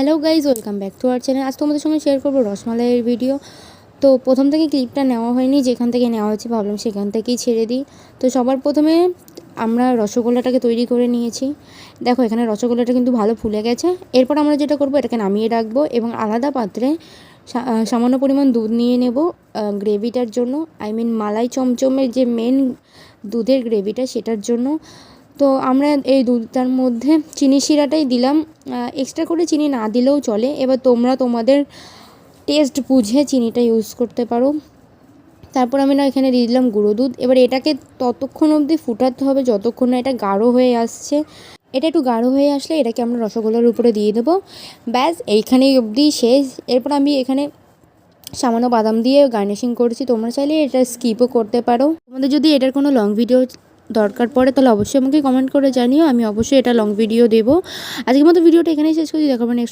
Hello guys, welcome back to our channel. আজ তোমাদের সঙ্গে শেয়ার করবো রসমালাইয়ের ভিডিও। তো প্রথম থেকে ক্লিপটা নেওয়া হয়নি, যেখান থেকে নেওয়া হয়েছে ভাবলাম সেখান থেকেই ছেড়ে দিই। তো সবার প্রথমে আমরা রসগোল্লাটাকে তৈরি করে নিয়েছি। দেখো এখানে রসগোল্লাটা কিন্তু ভালো ফুলে গেছে। এরপর আমরা যেটা করবো, এটাকে নামিয়ে রাখবো এবং আলাদা পাত্রে সামান্য পরিমাণ দুধ নিয়ে নেব গ্রেভিটার জন্য। মালাই চমচমের যে মেন দুধের গ্রেভিটা, সেটার জন্য। তো আমরা এই দুধটার মধ্যে চিনি শিরাটাই দিলাম, এক্সট্রা করে চিনি না দিলেও চলে। এবার তোমরা তোমাদের টেস্ট বুঝে চিনিটা ইউজ করতে পারো। তারপর আমি এখানে দিয়ে দিলাম গুঁড়ো দুধ। এবার এটাকে ততক্ষণ অবধি ফুটাতে হবে যতক্ষণ না এটা গাঢ় হয়ে আসছে। এটা একটু গাঢ় হয়ে আসলে এটাকে আমরা রসগোল্লার উপরে দিয়ে দেবো। ব্যাস এইখানেই অবধি শেষ। এরপর আমি এখানে সামান্য বাদাম দিয়ে গার্নিশিং করেছি। তোমরা চাইলে এটা স্কিপও করতে পারো। তোমাদের যদি এটার কোনো লং ভিডিও দরকার পড়ে তাহলে অবশ্যই আমাকে কমেন্ট করে জানিও, আমি অবশ্যই এটা লং ভিডিও দেবো। আজকের মতো ভিডিওটা এখানেই শেষ করছি। দেখাবো নেক্সট